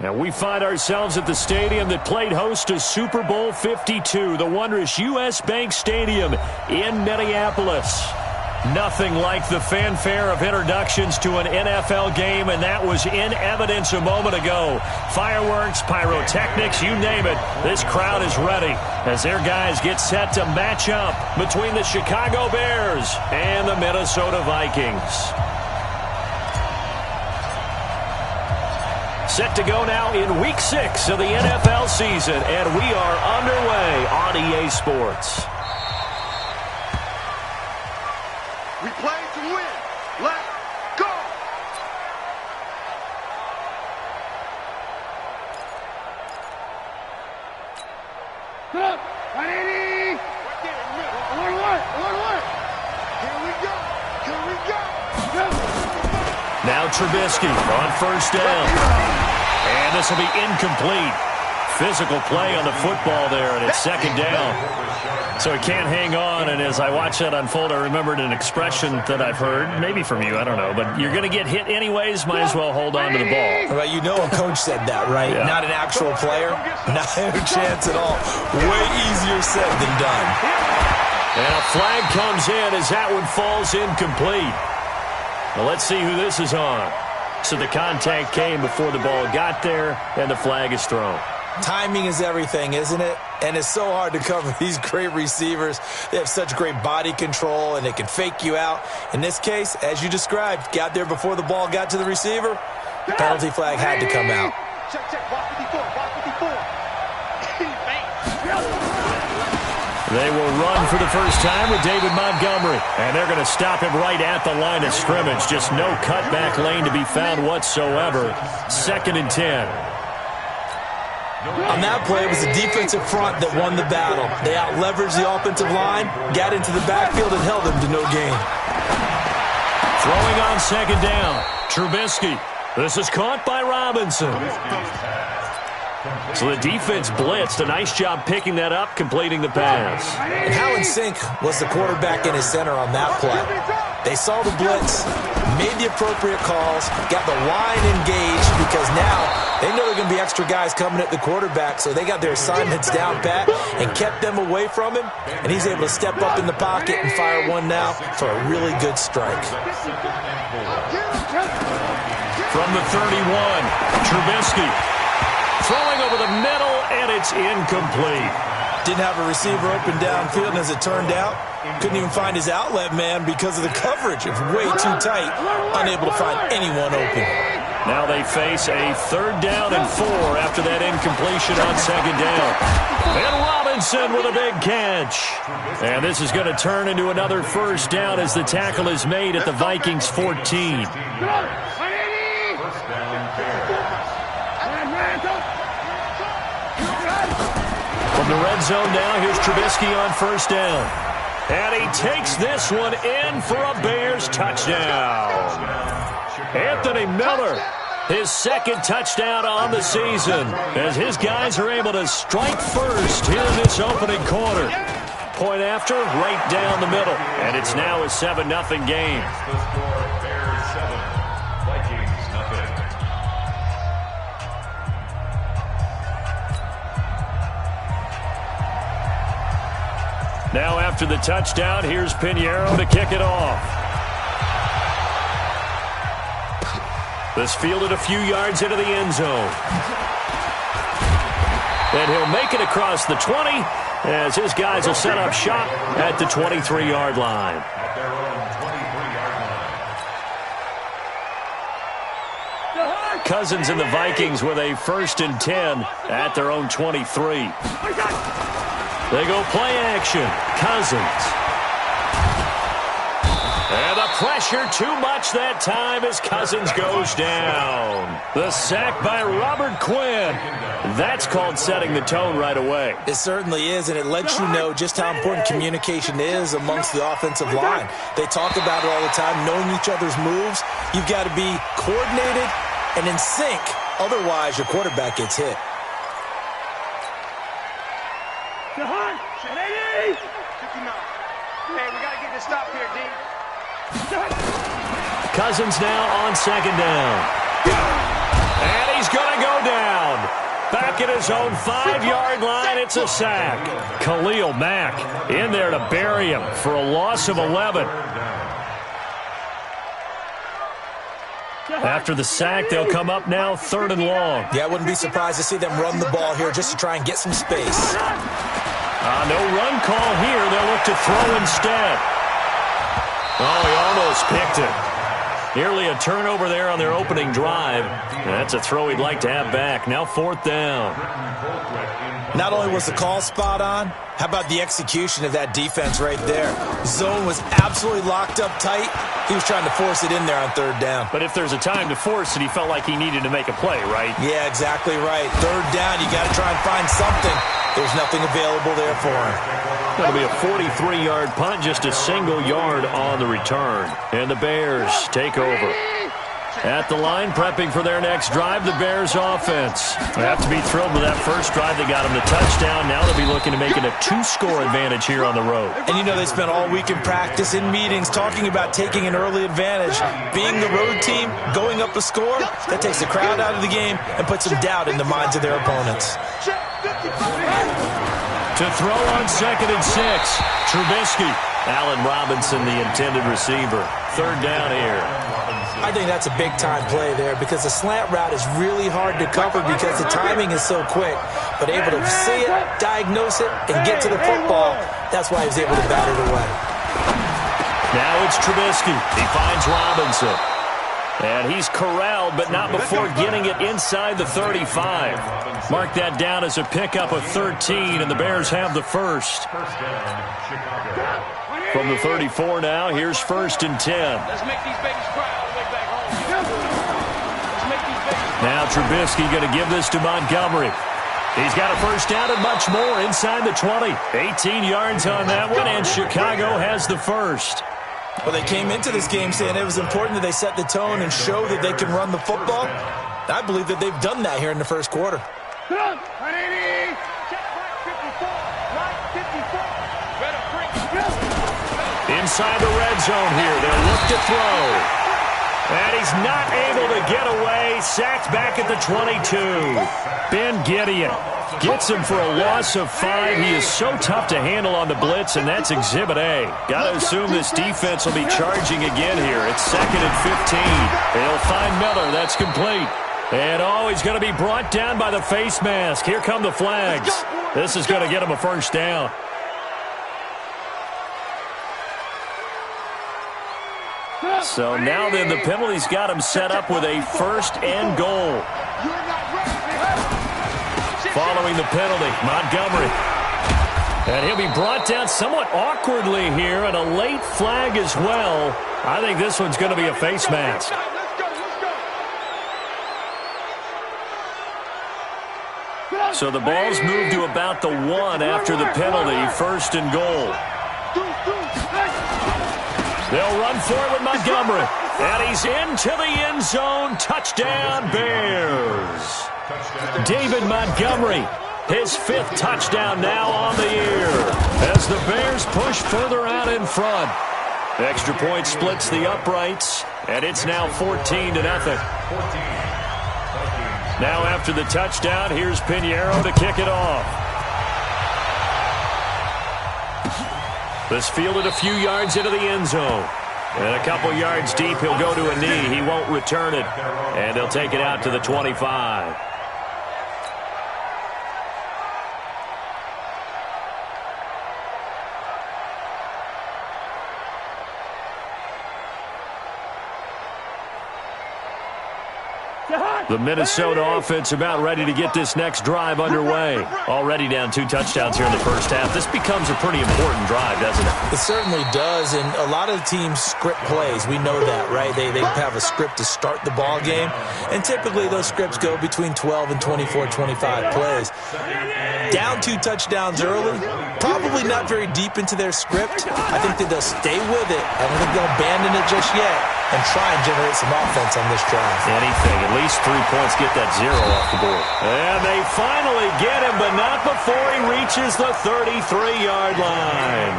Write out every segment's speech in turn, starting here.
And we find ourselves at the stadium that played host to Super Bowl 52, the wondrous U.S. Bank Stadium in Minneapolis. Nothing like the fanfare of introductions to an NFL game, and that was in evidence a moment ago. Fireworks, pyrotechnics, you name it. This crowd is ready as their guys get set to match up between the Chicago Bears and the Minnesota Vikings. Set to go now in Week 6 of the NFL season, and we are underway on EA Sports. We play to win. Let's go! Good. Ready? Alert. Here we go. Now Trubisky on first down. And this will be incomplete. Physical play on the football there, and it's second down. So he can't hang on, and as I watch that unfold, I remembered an expression that I've heard, maybe from you, I don't know, but you're going to get hit anyways, might as well hold on to the ball. Well, you know a coach said that, right? Yeah. Not an actual player. Not a chance at all. Way easier said than done. And a flag comes in as that one falls incomplete. Well, let's see who this is on. So the contact came before the ball got there, and the flag is thrown. Timing is everything, isn't it? And it's so hard to cover these great receivers. They have such great body control, and they can fake you out. In this case, as you described, got there before the ball got to the receiver. Penalty flag had to come out. Check. Block 54. They will run for the first time with David Montgomery. And they're going to stop him right at the line of scrimmage. Just no cutback lane to be found whatsoever. 2nd and 10. On that play, it was the defensive front that won the battle. They out-leveraged the offensive line, got into the backfield, and held them to no gain. Throwing on second down. Trubisky. This is caught by Robinson. So the defense blitzed. A nice job picking that up, completing the pass. And how in sync was the quarterback and his center on that play? They saw the blitz, made the appropriate calls, got the line engaged, because now they know there are going to be extra guys coming at the quarterback, so they got their assignments down pat and kept them away from him, and he's able to step up in the pocket and fire one now for a really good strike. From the 31, Trubisky throwing over the middle, and it's incomplete. Didn't have a receiver open downfield, and as it turned out, couldn't even find his outlet man because of the coverage. It was way too tight, unable to find anyone open. Now they face a 3rd down and 4 after that incompletion on second down. And Robinson with a big catch. And this is going to turn into another first down as the tackle is made at the Vikings 14. From the red zone now, here's Trubisky on first down. And he takes this one in for a Bears touchdown. Anthony Miller, his 2nd touchdown on the season, as his guys are able to strike first here in this opening quarter. Point after, right down the middle. And it's now a 7-0 game. Now after the touchdown, here's Pinheiro to kick it off. This fielded a few yards into the end zone. And he'll make it across the 20 as his guys will set up shop at the 23-yard line. Cousins and the Vikings with a 1st and 10 at their own 23. They go play action. Cousins. And the pressure too much that time as Cousins goes down. The sack by Robert Quinn. That's called setting the tone right away. It certainly is, and it lets you know just how important communication is amongst the offensive line. They talk about it all the time, knowing each other's moves. You've got to be coordinated and in sync. Otherwise, your quarterback gets hit. Hey, we got to get this stop here, D. Cousins now on second down. And he's going to go down. Back at his own 5-yard line, it's a sack. Khalil Mack in there to bury him for a loss of 11. After the sack, they'll come up now 3rd and long. Yeah, I wouldn't be surprised to see them run the ball here just to try and get some space. No run call here. They'll look to throw instead. Oh, he almost picked it. Nearly a turnover there on their opening drive. That's a throw he'd like to have back. Now 4th down. Not only was the call spot on, how about the execution of that defense right there? Zone was absolutely locked up tight. He was trying to force it in there on 3rd down. But if there's a time to force it, he felt like he needed to make a play, right? Yeah, exactly right. 3rd down, you got to try and find something. There's nothing available there for him. It'll be a 43-yard punt, just a single yard on the return. And the Bears take over. At the line, prepping for their next drive, the Bears offense. They have to be thrilled with that first drive. They got them the touchdown. Now they'll be looking to make it a 2-score advantage here on the road. And you know they spent all week in practice, in meetings, talking about taking an early advantage. Being the road team, going up a score, that takes the crowd out of the game and puts some doubt in the minds of their opponents. To throw on 2nd and 6, Trubisky. Allen Robinson, the intended receiver. 3rd down here. I think that's a big-time play there because the slant route is really hard to cover because the timing is so quick. But able to see it, diagnose it, and get to the football, that's why he was able to bat it away. Now it's Trubisky. He finds Robinson. And he's corralled, but not before getting it inside the 35. Mark that down as a pickup of 13, and the Bears have the first. From the 34 now, here's 1st and 10. Let's make these babies cry all the way back home. Let's make these babies. Now Trubisky going to give this to Montgomery. He's got a first down and much more inside the 20. 18 yards on that one, and Chicago has the first. Well, they came into this game saying it was important that they set the tone and show that they can run the football. I believe that they've done that here in the first quarter. Inside the red zone here. They'll look to throw. And he's not able to get away. Sacked back at the 22. Ben Gideon gets him for a loss of 5. He is so tough to handle on the blitz, and that's Exhibit A. Got to assume this defense will be charging again here. It's 2nd and 15. They'll find Miller. That's complete. And he's going to be brought down by the face mask. Here come the flags. This is going to get him a first down. So now then the penalty's got him set up with a 1st and goal. Following the penalty, Montgomery. And he'll be brought down somewhat awkwardly here, and a late flag as well. I think this one's going to be a face mask. So the ball's moved to about the 1 after the penalty, 1st and goal. They'll run for it with Montgomery. And he's into the end zone. Touchdown, Bears. David Montgomery, his 5th touchdown now on the year as the Bears push further out in front. Extra point splits the uprights, and it's now 14-0. Now after the touchdown, here's Pinheiro to kick it off. This fielded a few yards into the end zone. And a couple yards deep, he'll go to a knee. He won't return it. And they'll take it out to the 25. The Minnesota offense about ready to get this next drive underway. Already down 2 touchdowns here in the first half. This becomes a pretty important drive, doesn't it? It certainly does, and a lot of the teams script plays. We know that, right? They have a script to start the ball game, and typically those scripts go between 12 and 24, 25 plays. Down 2 touchdowns early, probably not very deep into their script. I think that they'll stay with it. I don't think they'll abandon it just yet and try and generate some offense on this drive. Anything, at least 3 points, get that 0 off the board. And they finally get him, but not before he reaches the 33-yard line.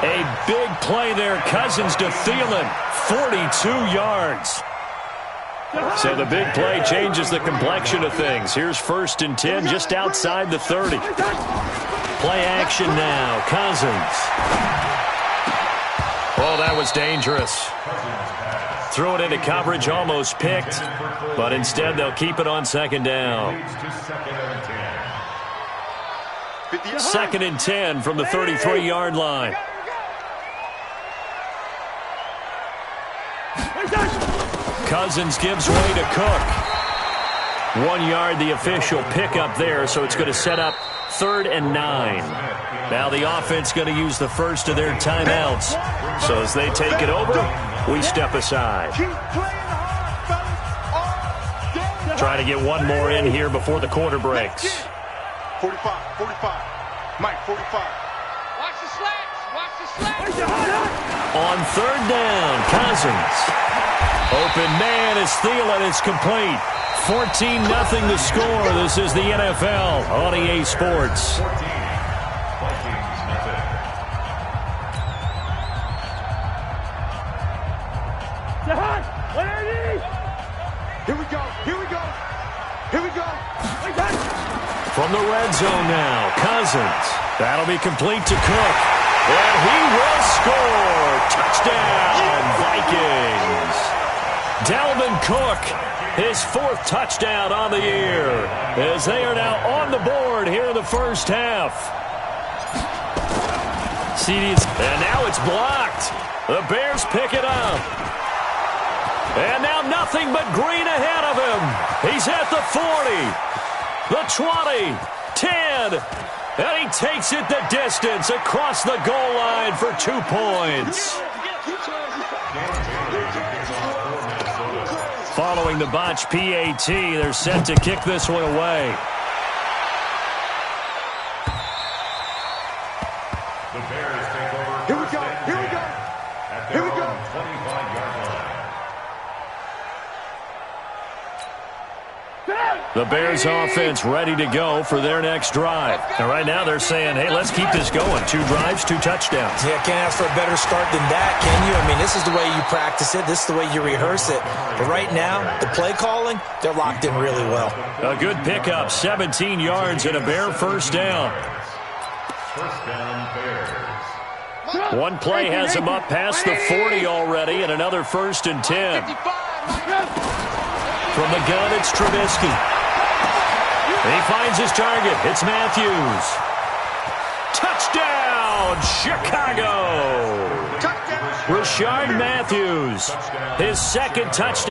A big play there, Cousins to Thielen, 42 yards. So the big play changes the complexion of things. Here's 1st and 10 just outside the 30. Play action now. Cousins. Oh, that was dangerous. Threw it into coverage, almost picked. But instead, they'll keep it on 2nd down. 2nd and 10 from the 33-yard line. Cousins gives way to Cook. 1 yard, the official pickup there, so it's going to set up 3rd and 9. Now the offense going to use the first of their timeouts. So as they take it over, we step aside. Trying to get one more in here before the quarter breaks. 45. Mike, 45. Watch the slats. Watch the slats. On 3rd down, Cousins. Open man is Thielen. It's complete. 14-0 the score. This is the NFL on EA Sports. Here we go. From the red zone now, Cousins. That'll be complete to Cook. And he will score. Touchdown, Vikings. Dalvin Cook, his 4th touchdown on the year, as they are now on the board here in the first half. And now it's blocked. The Bears pick it up. And now nothing but green ahead of him. He's at the 40, the 20, 10, and he takes it the distance across the goal line for 2 points. Following the botch PAT, they're set to kick this one away. The Bears take over. Here we go. At their own 25-yard line. The Bears offense ready to go for their next drive. And right now they're saying, hey, let's keep this going. 2 drives, 2 touchdowns. Yeah, can't ask for a better start than that, can you? I mean, this is the way you practice it. This is the way you rehearse it. But right now, the play calling, they're locked in really well. A good pickup, 17 yards and a Bear first down. First down, Bears. One play has him up past the 40 already, and another 1st and 10. From the gun, it's Trubisky. He finds his target. It's Matthews. Touchdown, Chicago! Rashard Matthews, his 2nd touchdown.